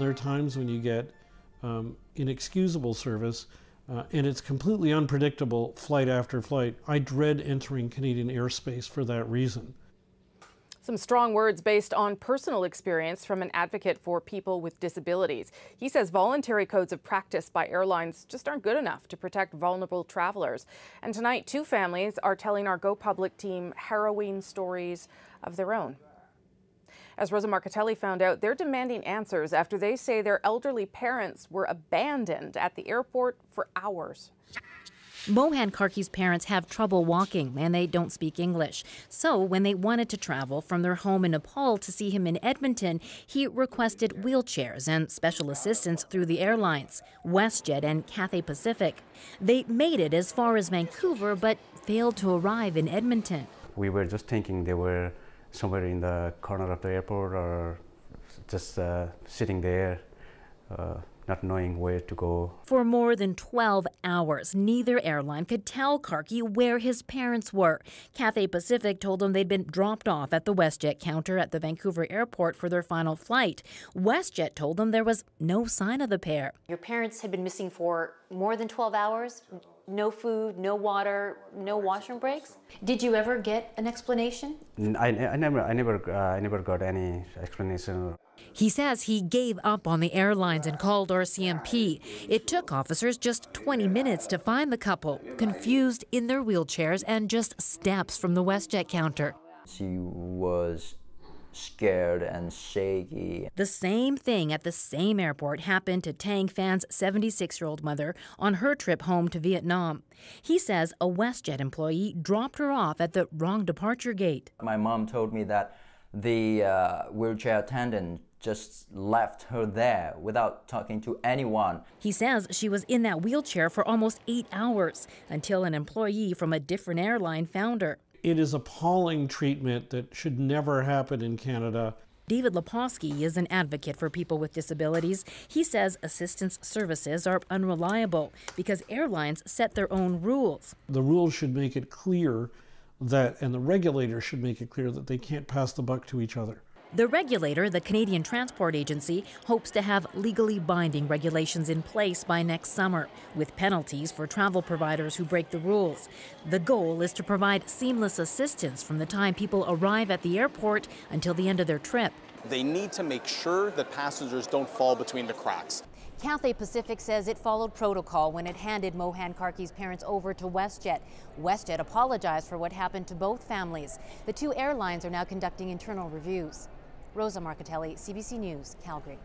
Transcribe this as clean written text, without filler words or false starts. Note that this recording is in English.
There are times when you get inexcusable service and it's completely unpredictable flight after flight. I dread entering Canadian airspace for that reason. Some strong words based on personal experience from an advocate for people with disabilities. He says voluntary codes of practice by airlines just aren't good enough to protect vulnerable travelers. And tonight, two families are telling our Go Public team harrowing stories of their own. As Rosa Marcatelli found out, they're demanding answers after they say their elderly parents were abandoned at the airport for hours. Mohan Karki's parents have trouble walking and they don't speak English. So when they wanted to travel from their home in Nepal to see him in Edmonton, he requested wheelchairs and special assistance through the airlines, WestJet and Cathay Pacific. They made it as far as Vancouver but failed to arrive in Edmonton. We were just thinking they were somewhere in the corner of the airport or just sitting there. Not knowing where to go. For more than 12 hours, neither airline could tell Karki where his parents were. Cathay Pacific told him they'd been dropped off at the WestJet counter at the Vancouver Airport for their final flight. WestJet told them there was no sign of the pair. Your parents had been missing for more than 12 hours? No food, no water, no washroom breaks? Did you ever get an explanation? I never got any explanation. He says he gave up on the airlines and called RCMP. It took officers just 20 minutes to find the couple, confused in their wheelchairs and just steps from the WestJet counter. She was scared and shaky. The same thing at the same airport happened to Tang Phan's 76-year-old mother on her trip home to Vietnam. He says a WestJet employee dropped her off at the wrong departure gate. My mom told me that the wheelchair attendant just left her there without talking to anyone. He says she was in that wheelchair for almost 8 hours until an employee from a different airline found her. It is appalling treatment that should never happen in Canada. David Leposki is an advocate for people with disabilities. He says assistance services are unreliable because airlines set their own rules. The rules should make it clear that, and the regulators should make it clear that they can't pass the buck to each other. The regulator, the Canadian Transport Agency, hopes to have legally binding regulations in place by next summer, with penalties for travel providers who break the rules. The goal is to provide seamless assistance from the time people arrive at the airport until the end of their trip. They need to make sure that passengers don't fall between the cracks. Cathay Pacific says it followed protocol when it handed Mohan Karki's parents over to WestJet. WestJet apologized for what happened to both families. The two airlines are now conducting internal reviews. Rosa Marcatelli, CBC News, Calgary.